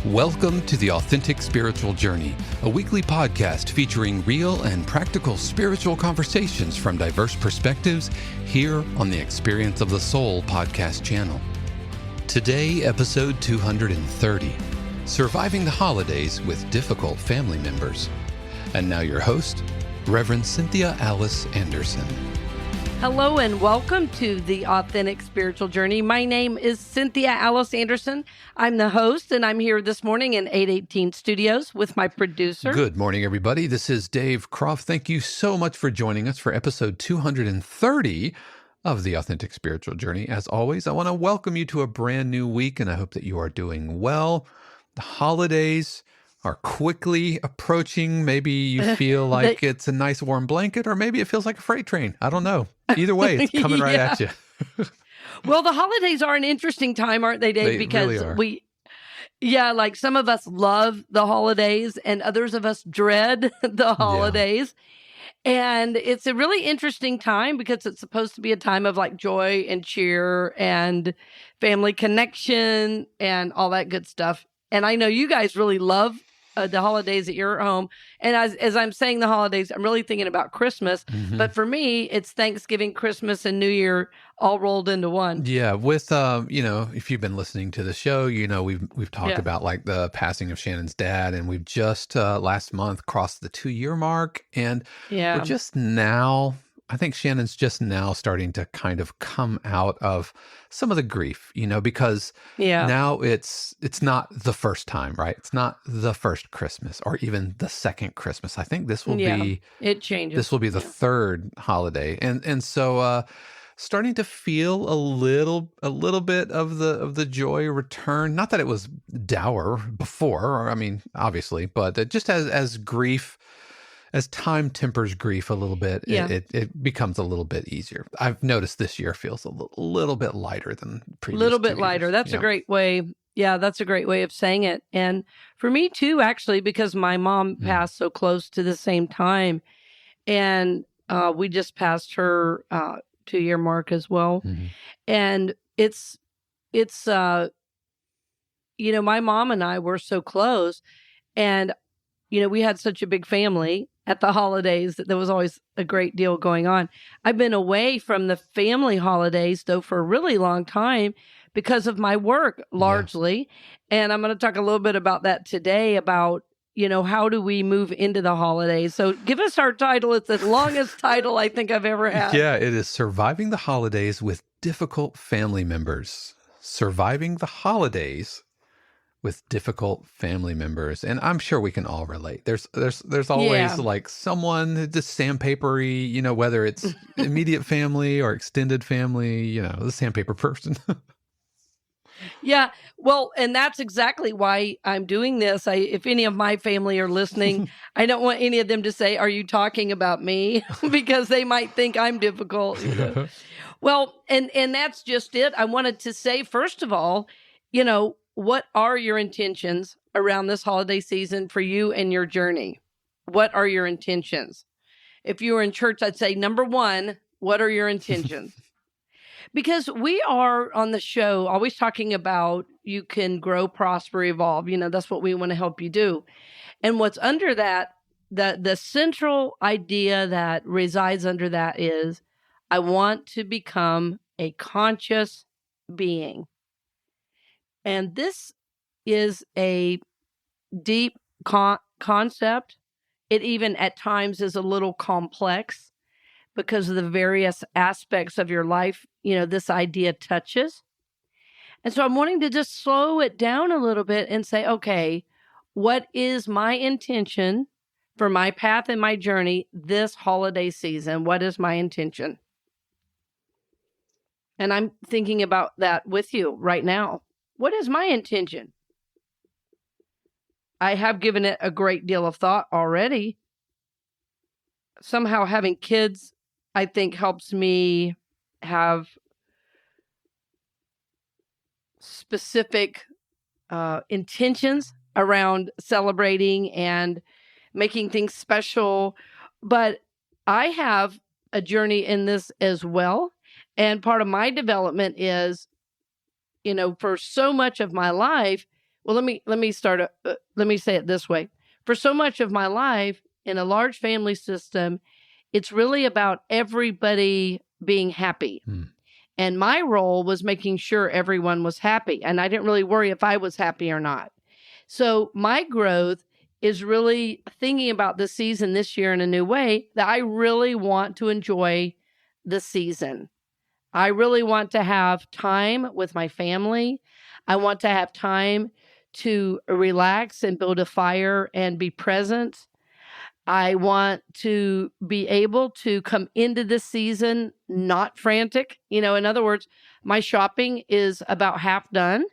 Welcome to the Authentic Spiritual Journey, a weekly podcast featuring real and practical spiritual conversations from diverse perspectives here on the Experience of the Soul podcast channel. Today, episode 230, Surviving the Holidays with Difficult Family Members. And now your host, Reverend Cynthia Alice Anderson. Hello and welcome to the Authentic Spiritual Journey. My name is Cynthia Alice Anderson. I'm the host, and I'm here this morning in 818 Studios with my producer. Good morning, everybody. This is Dave Croft. Thank you so much for joining us for episode 230 of the Authentic Spiritual Journey. As always, I want to welcome you to a brand new week, and I hope that you are doing well. The holidays are quickly approaching. Maybe you feel like it's a nice warm blanket, or maybe it feels like a freight train. I don't know. Either way, it's coming right at you. Well, the holidays are an interesting time, aren't they, Dave? They because really are. like some of us love the holidays and others of us dread the holidays. Yeah. And it's a really interesting time because it's supposed to be a time of like joy and cheer and family connection and all that good stuff. And I know you guys really love the holidays at your home. And as I'm saying the holidays, I'm really thinking about Christmas. Mm-hmm. But for me, it's Thanksgiving, Christmas, and New Year all rolled into one. Yeah. With, if you've been listening to the show, we've talked about like the passing of Shannon's dad, and we've just last month crossed the 2-year mark. And we're just now, I think Shannon's just now starting to kind of come out of some of the grief, because now it's not the first time, right? It's not the first Christmas or even the second Christmas. I think this will be, it changes. This will be the third holiday. And so starting to feel a little bit of the joy return. Not that it was dour before, or obviously, but just as grief, as time tempers grief a little bit, it becomes a little bit easier. I've noticed this year feels a little bit lighter than previous. A little bit lighter. That's a great way. Yeah, that's a great way of saying it. And for me too, actually, because my mom passed so close to the same time, and we just passed her 2-year mark as well. Mm-hmm. And it's my mom and I were so close, and we had such a big family at the holidays that there was always a great deal going on. I've been away from the family holidays, though, for a really long time because of my work, largely. Yeah. And I'm going to talk a little bit about that today, about, how do we move into the holidays? So give us our title. It's the longest title I think I've ever had. Yeah, it is Surviving the Holidays with Difficult Family Members. Surviving the Holidays with difficult family members. And I'm sure we can all relate. There's always like someone just sandpapery, whether it's immediate family or extended family, the sandpaper person. Yeah. Well, and that's exactly why I'm doing this. If any of my family are listening, I don't want any of them to say, "Are you talking about me?" because they might think I'm difficult. Well, and that's just it. I wanted to say, first of all, what are your intentions around this holiday season for you and your journey? What are your intentions? If you were in church, I'd say, number one, what are your intentions? Because we are on the show always talking about you can grow, prosper, evolve. That's what we want to help you do. And what's under that, the central idea that resides under that is, I want to become a conscious being. And this is a deep concept. It even at times is a little complex because of the various aspects of your life, this idea touches. And so I'm wanting to just slow it down a little bit and say, okay, what is my intention for my path and my journey this holiday season? What is my intention? And I'm thinking about that with you right now. What is my intention? I have given it a great deal of thought already. Somehow having kids, I think, helps me have specific intentions around celebrating and making things special. But I have a journey in this as well. And part of my development is, for so much of my life, Well, let me start. Let me say it this way. For so much of my life in a large family system, it's really about everybody being happy. And my role was making sure everyone was happy. And I didn't really worry if I was happy or not. So my growth is really thinking about the season this year in a new way, that I really want to enjoy the season. I really want to have time with my family. I want to have time to relax and build a fire and be present. I want to be able to come into this season not frantic. In other words, my shopping is about half done,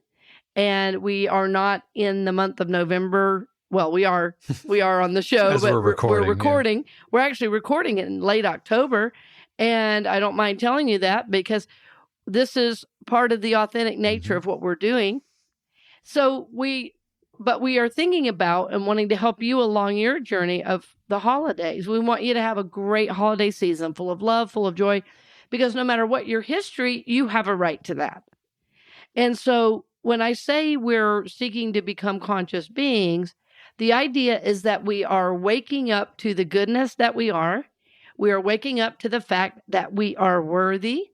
and we are not in the month of November. Well, we are on the show, but we're recording. Yeah. We're actually recording it in late October, and I don't mind telling you that because this is part of the authentic nature of what we're doing. So we are thinking about and wanting to help you along your journey of the holidays. We want you to have a great holiday season full of love, full of joy, because no matter what your history, you have a right to that. And so when I say we're seeking to become conscious beings, the idea is that we are waking up to the goodness that we are. We are waking up to the fact that we are worthy.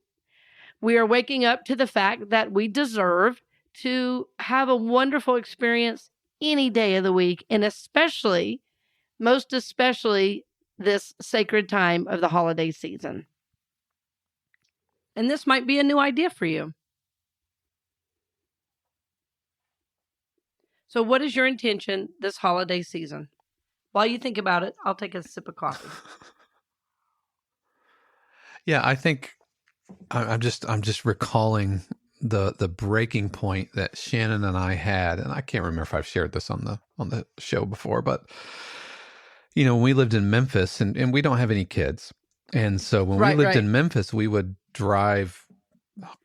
We are waking up to the fact that we deserve to have a wonderful experience any day of the week, and most especially, this sacred time of the holiday season. And this might be a new idea for you. So what is your intention this holiday season? While you think about it, I'll take a sip of coffee. Yeah, I think I'm just recalling the breaking point that Shannon and I had, and I can't remember if I've shared this on the show before, but when we lived in Memphis, and we don't have any kids, and so when we lived in Memphis, we would drive,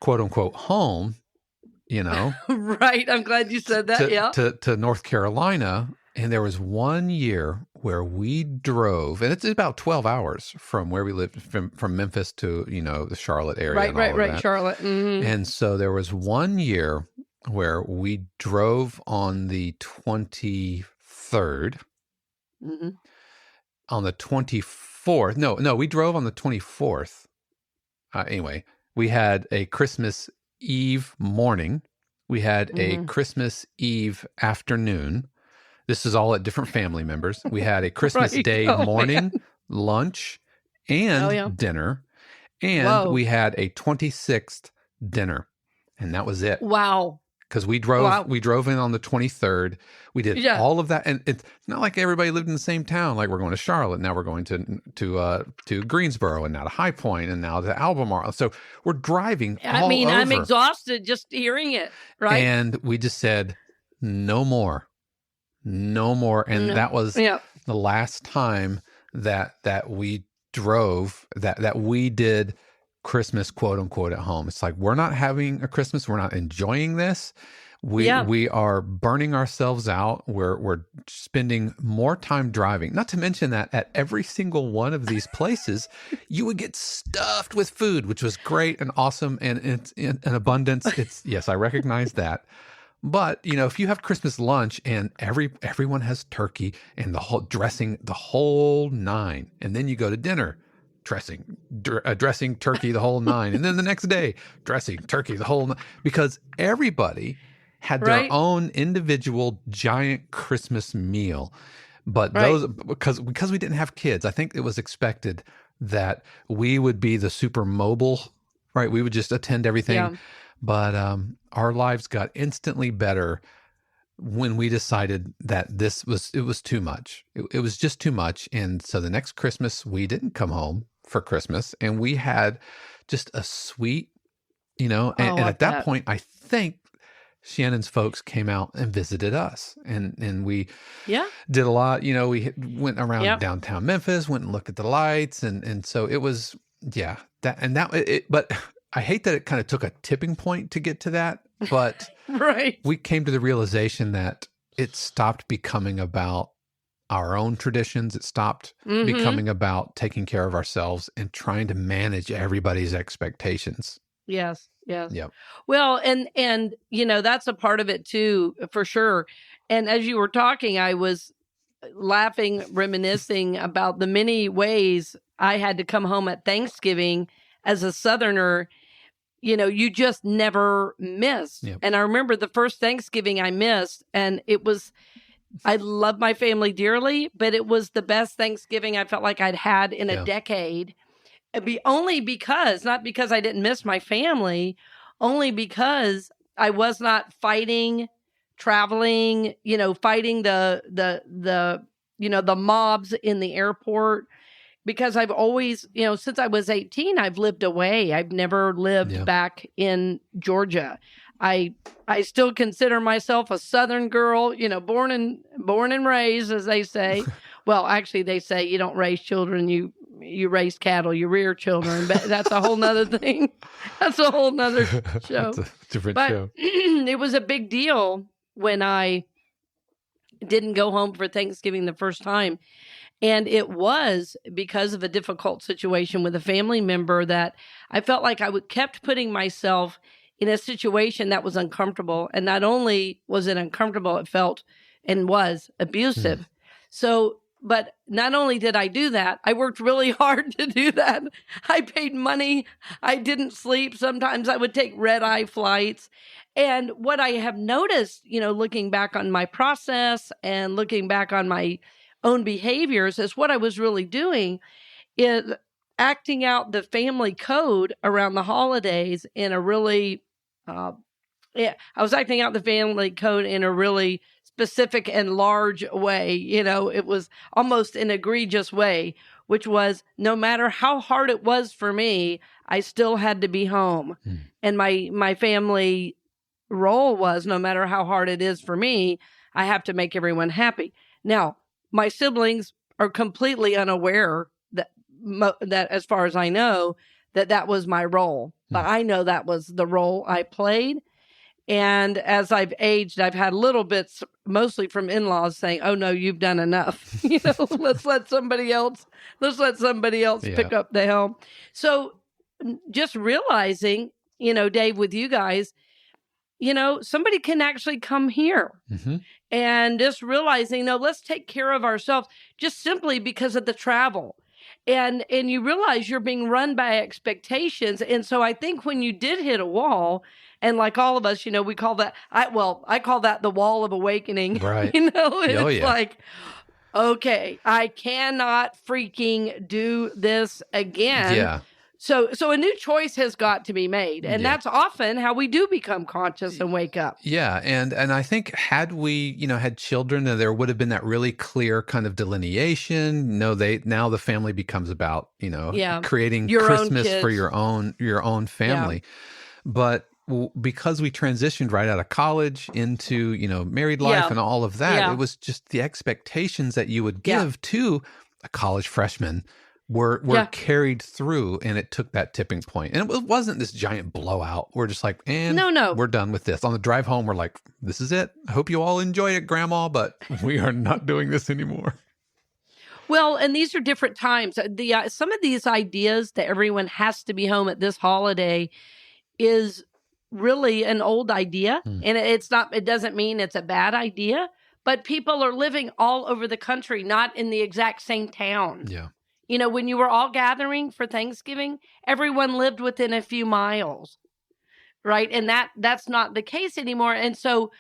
quote unquote, home, Right. I'm glad you said that. To North Carolina, and there was one year where we drove, and it's about 12 hours from where we lived, from Memphis to, the Charlotte area. Right, Charlotte. Mm-hmm. And so there was one year where we drove on the 23rd. Mm-hmm. On the 24th. No, we drove on the 24th. Anyway, we had a Christmas Eve morning. We had a Christmas Eve afternoon. This is all at different family members. We had a Christmas Day morning, lunch, and dinner. And we had a 26th dinner. And that was it. Wow. Because we drove in on the 23rd. We did all of that. And it's not like everybody lived in the same town. Like, we're going to Charlotte. Now we're going to Greensboro, and now to High Point, and now to Albemarle. So we're driving all over. I'm exhausted just hearing it, right? And we just said, no more. And that was the last time that we drove, that we did Christmas, quote unquote, at home. It's like, we're not having a Christmas. We're not enjoying this. We are burning ourselves out. We're spending more time driving. Not to mention that at every single one of these places, you would get stuffed with food, which was great and awesome, and it's in an abundance. Yes, I recognize that. But, if you have Christmas lunch and everyone has turkey and the whole dressing, the whole nine, and then you go to dinner, dressing turkey, the whole nine, and then the next day, dressing turkey, the whole nine, because everybody had their own individual giant Christmas meal. But those, because we didn't have kids, I think it was expected that we would be the super mobile, right? We would just attend everything. Yeah. But our lives got instantly better when we decided that it was too much. It was just too much. And so the next Christmas, we didn't come home for Christmas, and we had just a sweet, and at that point, I think Shannon's folks came out and visited us, and we did a lot. We went around downtown Memphis, went and looked at the lights, and so it was but I hate that it kind of took a tipping point to get to that, but we came to the realization that it stopped becoming about our own traditions. It stopped becoming about taking care of ourselves and trying to manage everybody's expectations. Yes. Yes. Yep. Well, and that's a part of it too, for sure. And as you were talking, I was laughing, reminiscing about the many ways I had to come home at Thanksgiving as a Southerner. You just never miss. Yep. And I remember the first Thanksgiving I missed, and I love my family dearly, but it was the best Thanksgiving I felt like I'd had in a decade. Only because, not because I didn't miss my family, only because I was not fighting, traveling, fighting the mobs in the airport. Because I've always, since I was 18, I've lived away. I've never lived back in Georgia. I still consider myself a Southern girl, born and raised, as they say. Well, actually, they say you don't raise children, you raise cattle, you rear children, but that's a whole nother thing. That's a whole nother show. That's a different but show. It was a big deal when I didn't go home for Thanksgiving the first time. And it was because of a difficult situation with a family member that I felt like I kept putting myself in a situation that was uncomfortable. And not only was it uncomfortable, it felt and was abusive. So, but not only did I do that, I worked really hard to do that. I paid money. I didn't sleep. Sometimes I would take red-eye flights. And what I have noticed, looking back on my process and looking back on my own behaviors, is what I was really doing is acting out the family code around the holidays in a really, I was acting out the family code in a really specific and large way. It was almost an egregious way, which was no matter how hard it was for me, I still had to be home. And my family role was, no matter how hard it is for me, I have to make everyone happy. Now, my siblings are completely unaware that as far as I know, that was my role. But I know that was the role I played. And as I've aged, I've had little bits, mostly from in-laws, saying, "Oh no, you've done enough. Let's let somebody else pick up the helm." So just realizing, Dave, with you guys, somebody can actually come here. And just realizing, no, let's take care of ourselves just simply because of the travel. And you realize you're being run by expectations. And so I think when you did hit a wall, and like all of us, we call that, I call that the wall of awakening. Right. It's like, okay, I cannot freaking do this again. Yeah. So a new choice has got to be made. And that's often how we do become conscious and wake up. Yeah. And I think had we, had children, there would have been that really clear kind of delineation. Now the family becomes about, creating your Christmas for your own family. But because we transitioned right out of college into, married life and all of that, it was just the expectations that you would give to a college freshman were carried through, and it took that tipping point. And it wasn't this giant blowout. We're just like, no, we're done with this. On the drive home, we're like, this is it. I hope you all enjoy it, Grandma, but we are not doing this anymore. Well, and these are different times. Some of these ideas that everyone has to be home at this holiday is really an old idea. And it doesn't mean it's a bad idea, but people are living all over the country, not in the exact same town. Yeah. When you were all gathering for Thanksgiving, everyone lived within a few miles, right? And that's not the case anymore. And so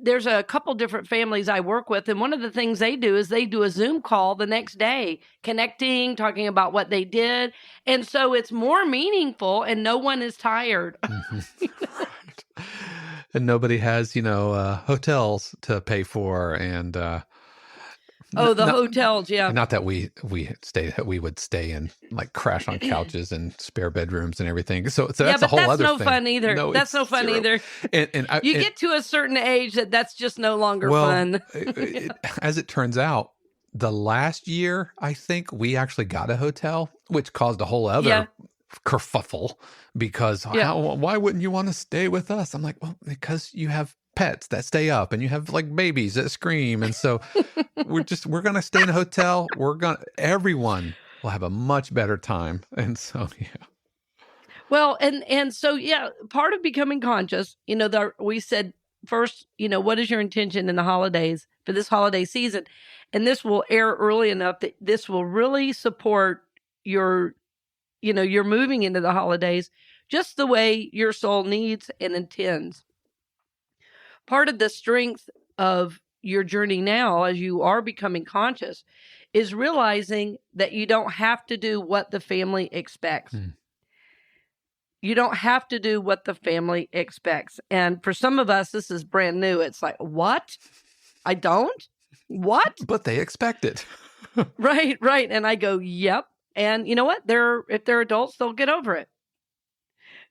there's a couple different families I work with, and one of the things they do is they do a Zoom call the next day, connecting, talking about what they did. And so it's more meaningful, and no one is tired. Right. And nobody has, hotels to pay for, and hotels, yeah. Not that we would stay and like crash on couches and spare bedrooms and everything. So that's a whole other thing. That's no fun either. No, that's no fun either. And you get to a certain age that's just no longer fun. As it turns out, the last year, I think we actually got a hotel, which caused a whole other kerfuffle because why wouldn't you want to stay with us? I'm like, well, because you have pets that stay up and you have like babies that scream. And so we're going to stay in a hotel. Everyone will have a much better time. And so, Well, and so, yeah, part of becoming conscious, we said first, what is your intention in the holidays for this holiday season? And this will air early enough that this will really support your, you're moving into the holidays just the way your soul needs and intends. Part of the strength of your journey now, as you are becoming conscious, is realizing that you don't have to do what the family expects. You don't have to do what the family expects. And for some of us, this is brand new. It's like, what? I don't? What? But they expect it. Right. And I go, yep. And you know what? If they're adults, they'll get over it.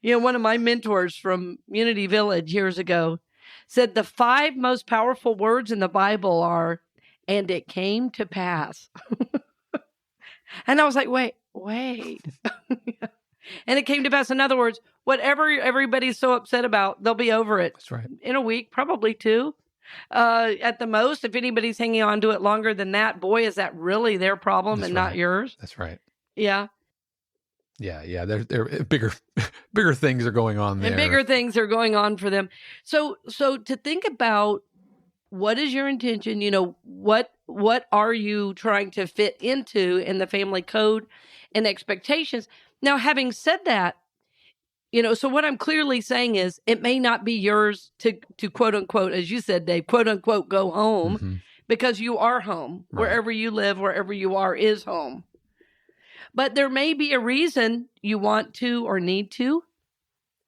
One of my mentors from Unity Village years ago said the 5 most powerful words in the Bible are, and it came to pass. And I was like, wait. And it came to pass. In other words, whatever everybody's so upset about, they'll be over it. That's right. In a week, probably 2. At the most, if anybody's hanging on to it longer than that, boy, is that really their problem. That's and right. Not yours. That's right. Yeah. Yeah. There bigger things are going on there. And bigger things are going on for them. So to think about, what is your intention? What are you trying to fit into in the family code and expectations? Now, having said that, so what I'm clearly saying is it may not be yours to quote unquote, as you said, Dave, quote unquote, go home, because you are home. Right. Wherever you live, wherever you are is home. But there may be a reason you want to or need to.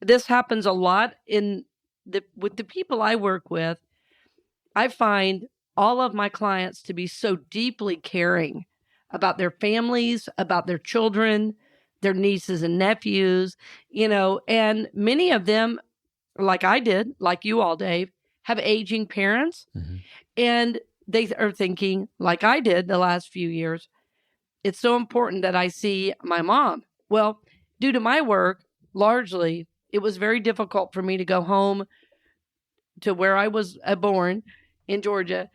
This happens a lot with the people I work with. I find all of my clients to be so deeply caring about their families, about their children, their nieces and nephews, and many of them, like I did, like you all, Dave, have aging parents. And they are thinking, like I did the last few years, it's so important that I see my mom. Well, due to my work, largely, it was very difficult for me to go home to where I was born in Georgia,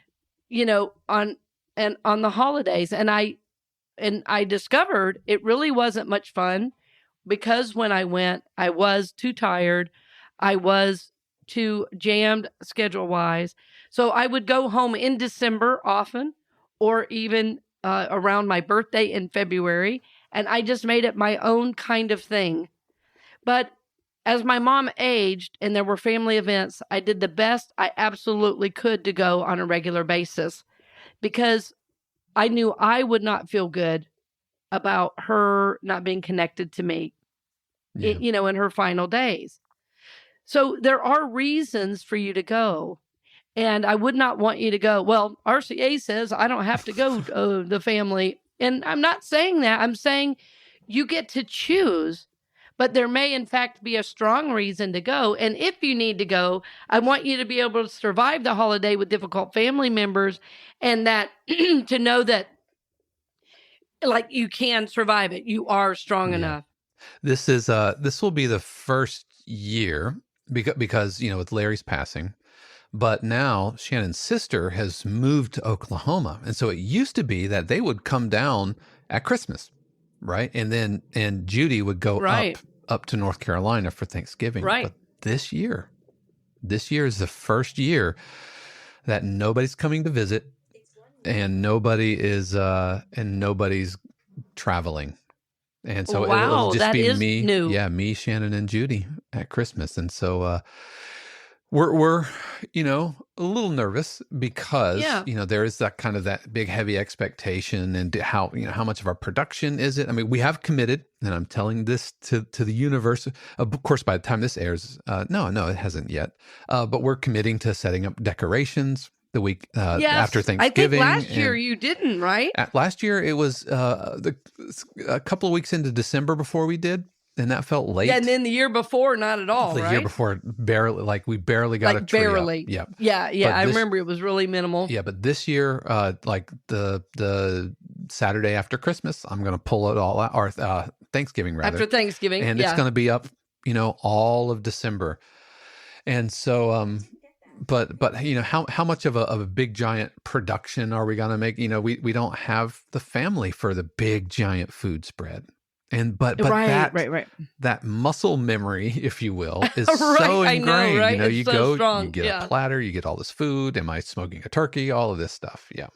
on the holidays. And I discovered it really wasn't much fun, because when I went, I was too tired. I was too jammed schedule-wise. So I would go home in December often, or even around my birthday in February. And I just made it my own kind of thing. But as my mom aged and there were family events, I did the best I absolutely could to go on a regular basis, because I knew I would not feel good about her not being connected to me, in her final days. So there are reasons for you to go. And I would not want you to go, well, RCA says I don't have to go to the family. And I'm not saying that. I'm saying you get to choose. But there may, in fact, be a strong reason to go. And if you need to go, I want you to be able to survive the holiday with difficult family members, and that to know that, like, you can survive it. You are strong enough. This will be the first year because with Larry's passing. But now Shannon's sister has moved to Oklahoma. And so it used to be that they would come down at Christmas, right? And Judy would go up to North Carolina for Thanksgiving. Right. But this year is the first year that nobody's coming to visit, and nobody's traveling. And so it'll just be me. New. Yeah, me, Shannon, and Judy at Christmas. And so we're a little nervous because there is that big heavy expectation, and how much of our production is it? I mean, we have committed, and I'm telling this to the universe. Of course, by the time this airs, no, it hasn't yet. But we're committing to setting up decorations the week after Thanksgiving. I think last year you didn't, right? Last year it was a couple of weeks into December before we did. And that felt late. Yeah, and then the year before, not at all, right? The year before, we barely got a tree barely. Up. Yeah. I remember it was really minimal. Yeah, but this year, the Saturday after Christmas, I'm going to pull it all out, or Thanksgiving rather. After Thanksgiving, and it's going to be up, all of December. And so, but how much of a big giant production are we going to make? We don't have the family for the big giant food spread. But that muscle memory, if you will, is right, so ingrained. I know, right? You know, it's you so go, strong. you get a platter, you get all this food. Am I smoking a turkey? All of this stuff. Yeah.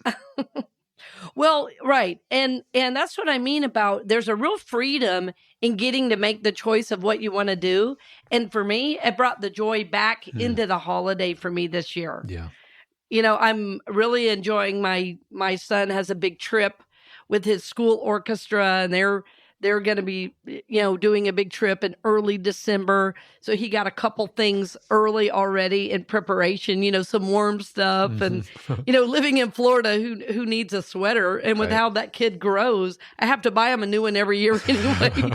Well, right. And that's what I mean about there's a real freedom in getting to make the choice of what you want to do. And for me, it brought the joy back into the holiday for me this year. Yeah. You know, I'm really enjoying my son has a big trip with his school orchestra, and they're going to be, you know, doing a big trip in early December. So he got a couple things early already in preparation, you know, some warm stuff. And, you know, living in Florida, who needs a sweater? And with how that kid grows, I have to buy him a new one every year anyway.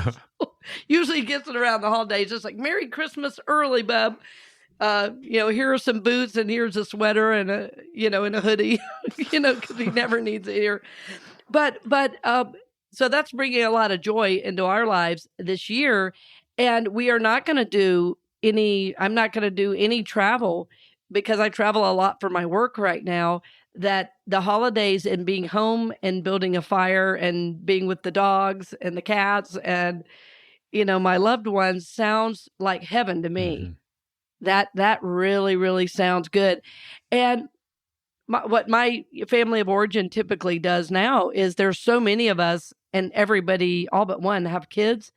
Usually gets it around the holidays, just like, Merry Christmas early, bub. You know, here are some boots and here's a sweater and a, you know, and a hoodie, you know, because he never needs it here. But so that's bringing a lot of joy into our lives this year. And we are not going to do I'm not going to do any travel because I travel a lot for my work right now, that the holidays and being home and building a fire and being with the dogs and the cats and, you know, my loved ones sounds like heaven to me. That really, really sounds good. And what my family of origin typically does now is there's so many of us and everybody, all but one, have kids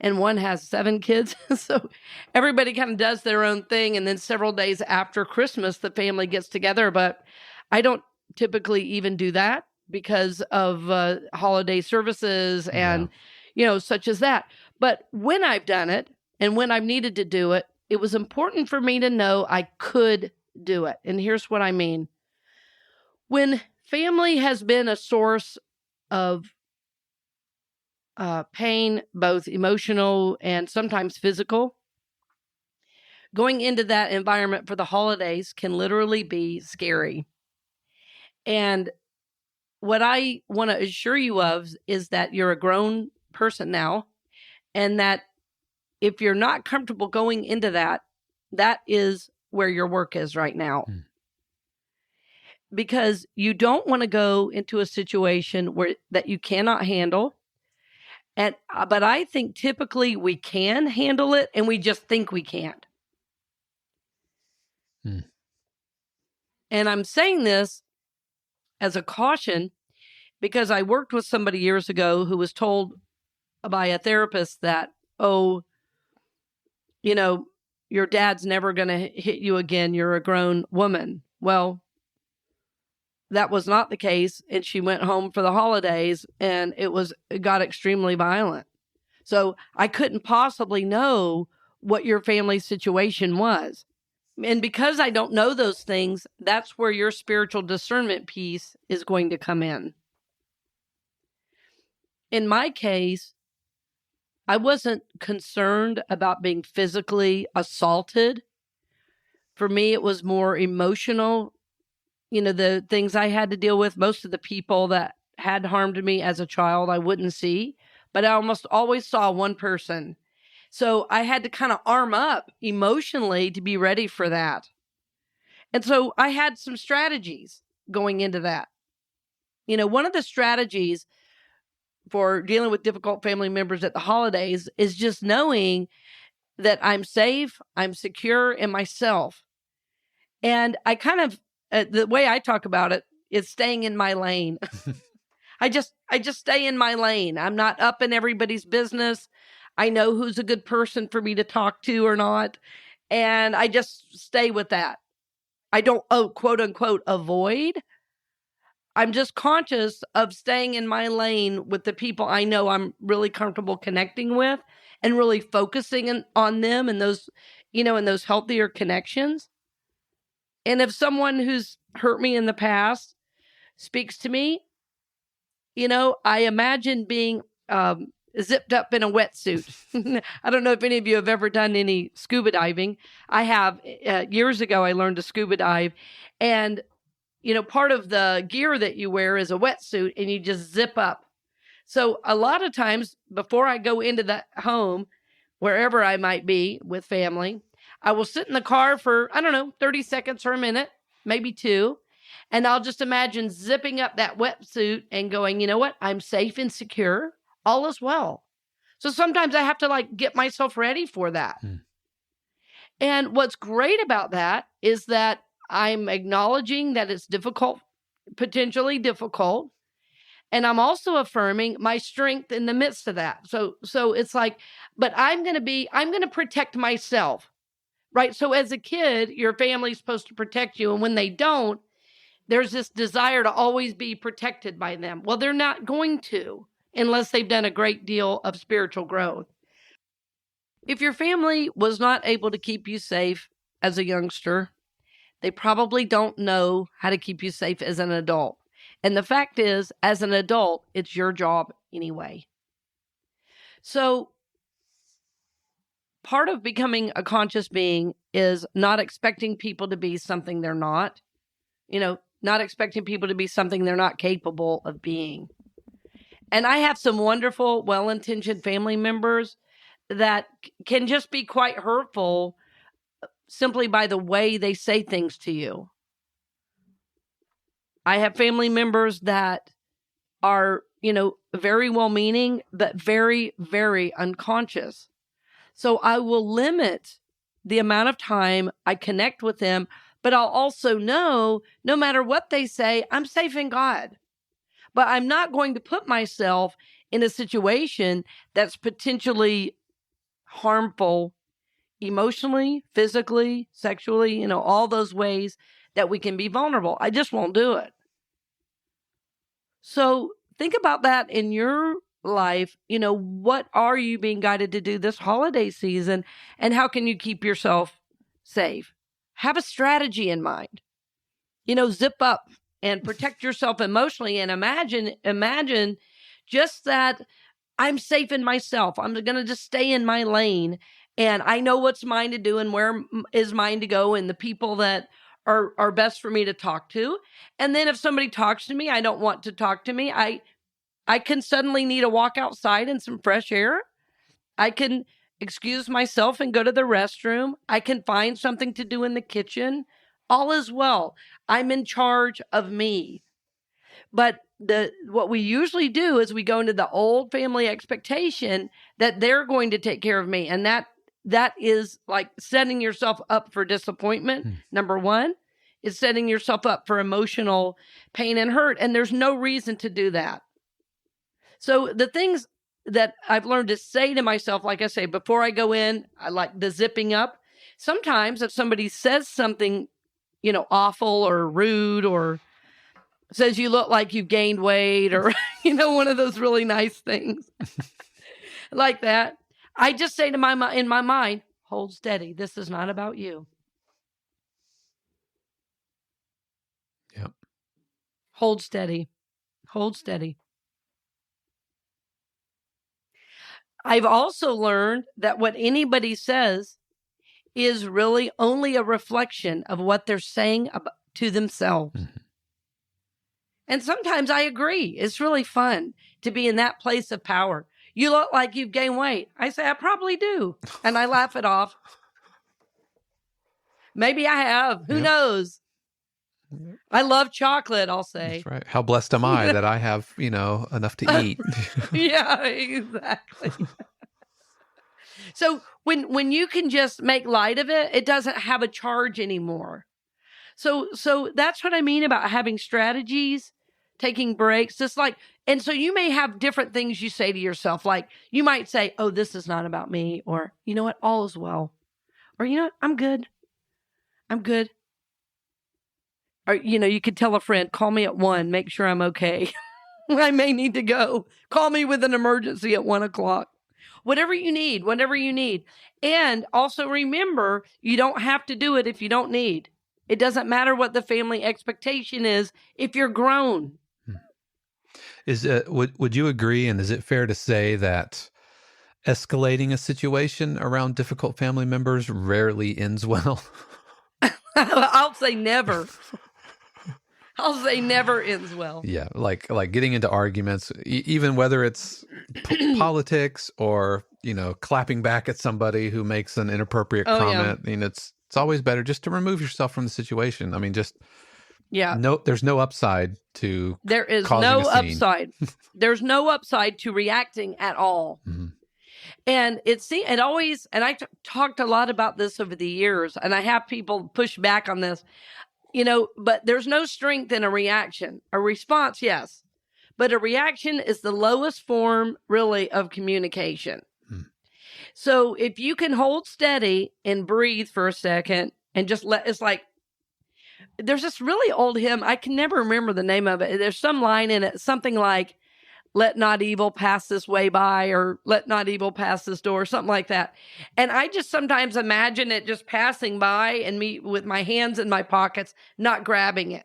and one has 7 kids. So everybody kind of does their own thing. And then several days after Christmas, the family gets together. But I don't typically even do that because of holiday services and, you know, such as that. But when I've done it and when I've needed to do it, it was important for me to know I could do it. And here's what I mean. When family has been a source of pain, both emotional and sometimes physical, going into that environment for the holidays can literally be scary. And what I want to assure you of is that you're a grown person now, and that if you're not comfortable going into that, that is where your work is right now. Because you don't want to go into a situation that you cannot handle. And but I think typically we can handle it and we just think we can't. And I'm saying this as a caution because I worked with somebody years ago who was told by a therapist that, oh, you know, your dad's never going to hit you again. You're a grown woman. Well, that was not the case. And she went home for the holidays and it got extremely violent. So I couldn't possibly know what your family situation was. And because I don't know those things, that's where your spiritual discernment piece is going to come in. In my case, I wasn't concerned about being physically assaulted. For me, it was more emotional. You know, the things I had to deal with, most of the people that had harmed me as a child, I wouldn't see, but I almost always saw one person. So I had to kind of arm up emotionally to be ready for that. And so I had some strategies going into that. You know, one of the strategies for dealing with difficult family members at the holidays is just knowing that I'm safe, I'm secure in myself. And I kind of, the way I talk about it is staying in my lane. I just stay in my lane. I'm not up in everybody's business. I know who's a good person for me to talk to or not. And I just stay with that. I don't, quote unquote, avoid. I'm just conscious of staying in my lane with the people I know I'm really comfortable connecting with and really focusing on them and those, you know, and those healthier connections. And if someone who's hurt me in the past speaks to me, you know, I imagine being zipped up in a wetsuit. I don't know if any of you have ever done any scuba diving. I have. Years ago, I learned to scuba dive. And, you know, part of the gear that you wear is a wetsuit and you just zip up. So a lot of times before I go into that home, wherever I might be with family, I will sit in the car for, 30 seconds or a minute, maybe 2. And I'll just imagine zipping up that wetsuit and going, you know what? I'm safe and secure. All is well. So sometimes I have to like get myself ready for that. And what's great about that is that I'm acknowledging that it's difficult, potentially difficult. And I'm also affirming my strength in the midst of that. So it's like, but I'm going to protect myself, right? So as a kid, your family's supposed to protect you. And when they don't, there's this desire to always be protected by them. Well, they're not going to unless they've done a great deal of spiritual growth. If your family was not able to keep you safe as a youngster, they probably don't know how to keep you safe as an adult. And the fact is, as an adult, it's your job anyway. So part of becoming a conscious being is not expecting people to be something they're not, not expecting people to be something they're not capable of being. And I have some wonderful, well-intentioned family members that can just be quite hurtful simply by the way they say things to you. I have family members that are, very well-meaning, but very, very unconscious. So I will limit the amount of time I connect with them, but I'll also know no matter what they say, I'm safe in God. But I'm not going to put myself in a situation that's potentially harmful emotionally, physically, sexually, all those ways that we can be vulnerable. I just won't do it. So think about that in your life. What are you being guided to do this holiday season, and how can you keep yourself safe? Have a strategy in mind. Zip up and protect yourself emotionally, and imagine just that I'm safe in myself. I'm going to just stay in my lane, and I know what's mine to do and where is mine to go and the people that are best for me to talk to. And then if somebody talks to me, I don't want to talk to me. I can suddenly need a walk outside and some fresh air. I can excuse myself and go to the restroom. I can find something to do in the kitchen. All is well. I'm in charge of me. But what we usually do is we go into the old family expectation that they're going to take care of me. And that is like setting yourself up for disappointment. Number one, is setting yourself up for emotional pain and hurt. And there's no reason to do that. So the things that I've learned to say to myself, like I say, before I go in, I like the zipping up. Sometimes if somebody says something, awful or rude or says you look like you've gained weight or, one of those really nice things like that, I just say to in my mind, hold steady. This is not about you. Yep. Hold steady. Hold steady. I've also learned that what anybody says is really only a reflection of what they're saying to themselves. And sometimes I agree. It's really fun to be in that place of power. You look like you've gained weight. I say, I probably do. And I laugh it off. Maybe I have. Who knows? I love chocolate, I'll say. That's right. How blessed am I that I have, enough to eat. Yeah, exactly. So when you can just make light of it, it doesn't have a charge anymore. So that's what I mean about having strategies, taking breaks. Just like, and so you may have different things you say to yourself. Like you might say, oh, this is not about me. Or, you know what? All is well. Or, you know what? I'm good. I'm good. Or, you could tell a friend, call me at 1, make sure I'm okay. I may need to go. Call me with an emergency at 1:00. Whatever you need. And also remember, you don't have to do it if you don't need. It doesn't matter what the family expectation is if you're grown. Would you agree, and is it fair to say that escalating a situation around difficult family members rarely ends well? I'll say never. I'll say never ends well. Yeah, like getting into arguments, even whether it's politics or, clapping back at somebody who makes an inappropriate comment. Yeah. I mean, it's always better just to remove yourself from the situation. I mean, there's no upside to there is no upside. There's no upside to reacting at all. Mm-hmm. And it always, and I talked a lot about this over the years, and I have people push back on this, but there's no strength in a reaction. A response, yes. But a reaction is the lowest form, really, of communication. So if you can hold steady and breathe for a second and just it's like, there's this really old hymn. I can never remember the name of it. There's some line in it, something like, let not evil pass this way by, or let not evil pass this door, something like that. And I just sometimes imagine it just passing by and me with my hands in my pockets, not grabbing it,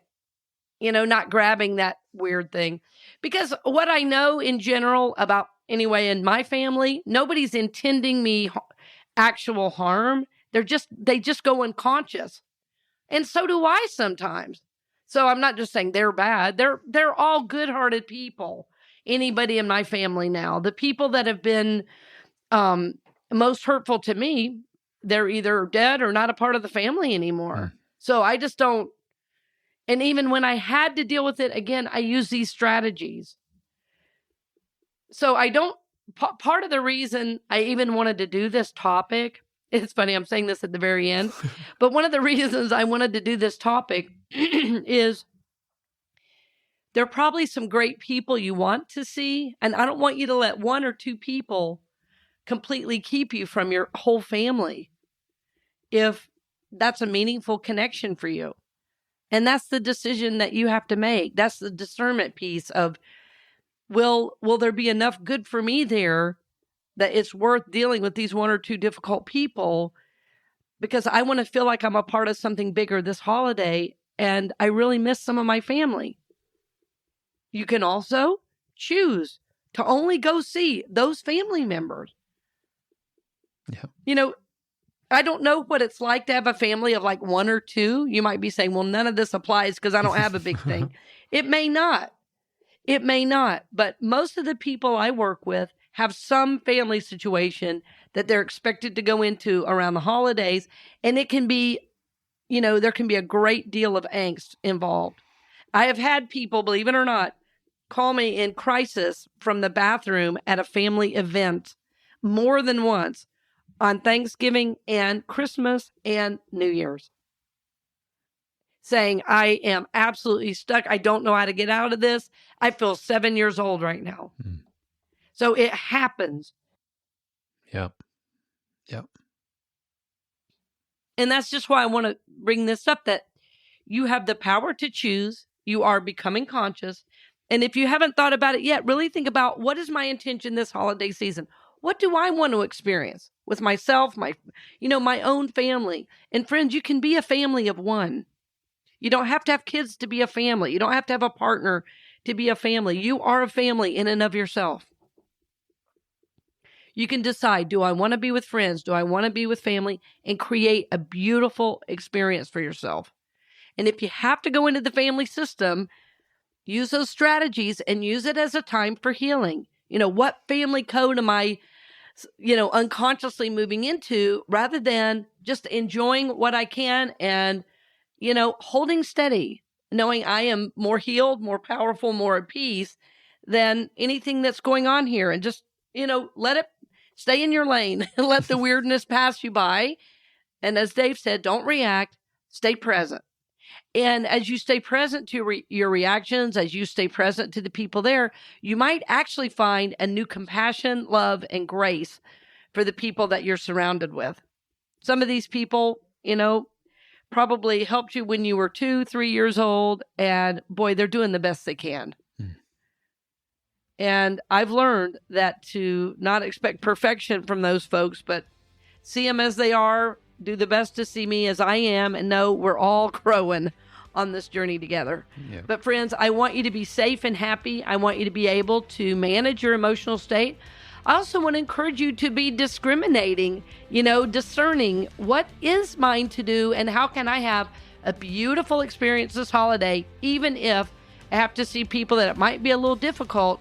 not grabbing that weird thing. Because what I know in general about, anyway, in my family, nobody's intending me actual harm. They just go unconscious. And so do I sometimes. So I'm not just saying they're bad. They're all good-hearted people. Anybody in my family now, the people that have been most hurtful to me, they're either dead or not a part of the family anymore. So I just don't. And even when I had to deal with it again, I use these strategies. So I don't. Part of the reason I even wanted to do this topic, it's funny, I'm saying this at the very end, but one of the reasons I wanted to do this topic is there are probably some great people you want to see, and I don't want you to let one or two people completely keep you from your whole family if that's a meaningful connection for you. And that's the decision that you have to make. That's the discernment piece of, will there be enough good for me there that it's worth dealing with these one or two difficult people, because I want to feel like I'm a part of something bigger this holiday, and I really miss some of my family. You can also choose to only go see those family members. Yeah. I don't know what it's like to have a family of like one or two. You might be saying, well, none of this applies because I don't have a big thing. It may not. But most of the people I work with have some family situation that they're expected to go into around the holidays. And it can be, there can be a great deal of angst involved. I have had people, believe it or not, call me in crisis from the bathroom at a family event more than once on Thanksgiving and Christmas and New Year's, saying, I am absolutely stuck. I don't know how to get out of this. I feel 7 years old right now. So it happens. Yep. And that's just why I want to bring this up, that you have the power to choose. You are becoming conscious. And if you haven't thought about it yet, really think about, what is my intention this holiday season? What do I want to experience with myself, my own family? And friends, you can be a family of one. You don't have to have kids to be a family. You don't have to have a partner to be a family. You are a family in and of yourself. You can decide, do I want to be with friends? Do I want to be with family? And create a beautiful experience for yourself. And if you have to go into the family system, use those strategies and use it as a time for healing. What family code am I, unconsciously moving into, rather than just enjoying what I can and, holding steady, knowing I am more healed, more powerful, more at peace than anything that's going on here. And just, let it stay in your lane and let the weirdness pass you by. And as Dave said, don't react, stay present. And as you stay present to your reactions, as you stay present to the people there, you might actually find a new compassion, love, and grace for the people that you're surrounded with. Some of these people, probably helped you when you were 2, 3 years old, and boy, they're doing the best they can. And I've learned that to not expect perfection from those folks, but see them as they are, do the best to see me as I am, and know we're all growing on this journey together. Yep. But friends, I want you to be safe and happy. I want you to be able to manage your emotional state. I also want to encourage you to be discriminating, discerning what is mine to do and how can I have a beautiful experience this holiday, even if I have to see people that it might be a little difficult.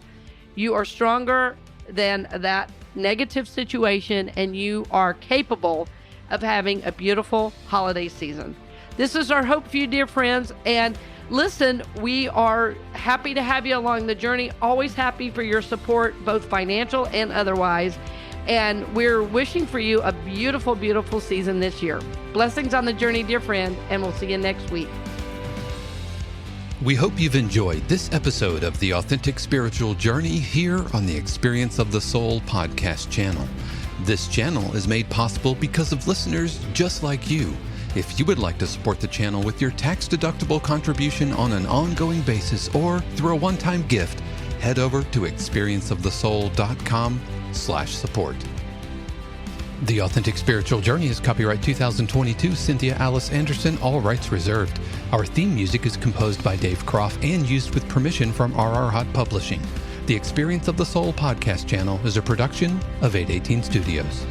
You are stronger than that negative situation, and you are capable of having a beautiful holiday season. This is our hope for you, dear friends. And listen, we are happy to have you along the journey. Always happy for your support, both financial and otherwise. And we're wishing for you a beautiful, beautiful season this year. Blessings on the journey, dear friend, and we'll see you next week. We hope you've enjoyed this episode of The Authentic Spiritual Journey here on the Experience of the Soul podcast channel. This channel is made possible because of listeners just like you. If you would like to support the channel with your tax-deductible contribution on an ongoing basis or through a one-time gift, head over to experienceofthesoul.com/support. The Authentic Spiritual Journey is copyright 2022, Cynthia Alice Anderson, all rights reserved. Our theme music is composed by Dave Croft and used with permission from RR Hot Publishing. The Experience of the Soul podcast channel is a production of 818 Studios.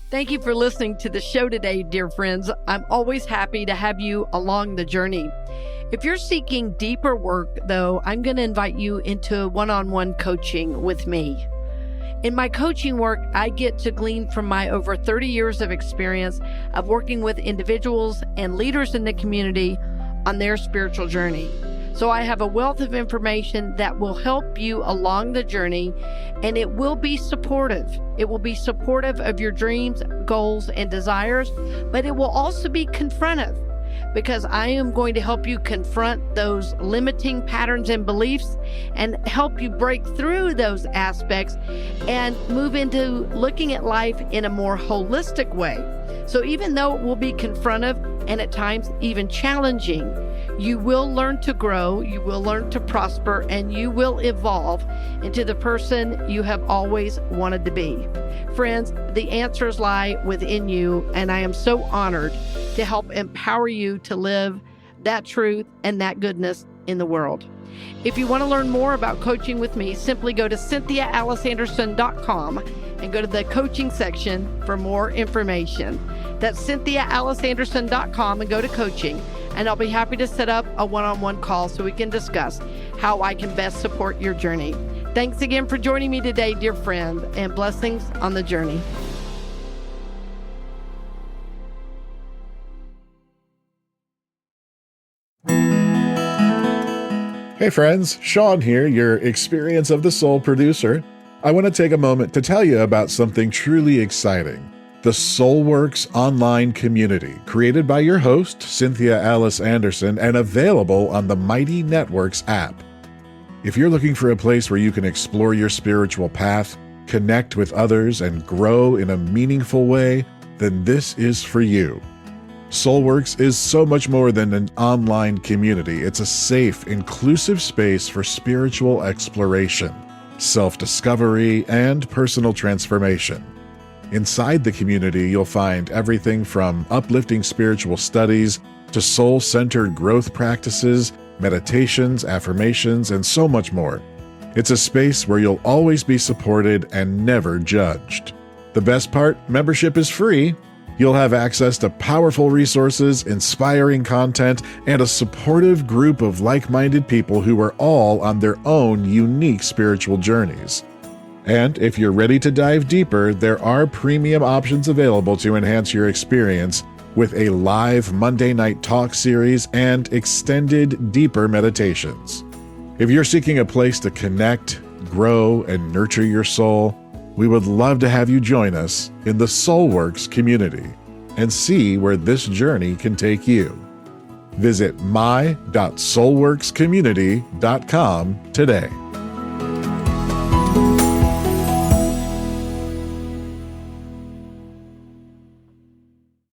Thank you for listening to the show today, dear friends. I'm always happy to have you along the journey. If you're seeking deeper work, though, I'm going to invite you into one-on-one coaching with me. In my coaching work, I get to glean from my over 30 years of experience of working with individuals and leaders in the community on their spiritual journey. So I have a wealth of information that will help you along the journey, and it will be supportive. It will be supportive of your dreams, goals, and desires, but it will also be confrontive, because I am going to help you confront those limiting patterns and beliefs and help you break through those aspects and move into looking at life in a more holistic way. So even though it will be confrontive and at times even challenging, you will learn to grow, you will learn to prosper, and you will evolve into the person you have always wanted to be. Friends, the answers lie within you, and I am so honored to help empower you to live that truth and that goodness in the world. If you want to learn more about coaching with me, simply go to CynthiaAliceAnderson.com and go to the coaching section for more information. That's CynthiaAliceAnderson.com and go to coaching, and I'll be happy to set up a one-on-one call so we can discuss how I can best support your journey. Thanks again for joining me today, dear friend, and blessings on the journey. Hey friends, Sean here, your Experience of the Soul producer. I want to take a moment to tell you about something truly exciting. The Soulworks online community, created by your host, Cynthia Alice Anderson, and available on the Mighty Networks app. If you're looking for a place where you can explore your spiritual path, connect with others, and grow in a meaningful way, then this is for you. Soulworks is so much more than an online community. It's a safe, inclusive space for spiritual exploration, self-discovery, and personal transformation. Inside the community, you'll find everything from uplifting spiritual studies to soul-centered growth practices, meditations, affirmations, and so much more. It's a space where you'll always be supported and never judged. The best part, membership is free. You'll have access to powerful resources, inspiring content, and a supportive group of like-minded people who are all on their own unique spiritual journeys. And if you're ready to dive deeper, there are premium options available to enhance your experience with a live Monday night talk series and extended, deeper meditations. If you're seeking a place to connect, grow, and nurture your soul, we would love to have you join us in the Soulworks community and see where this journey can take you. Visit my.soulworkscommunity.com today.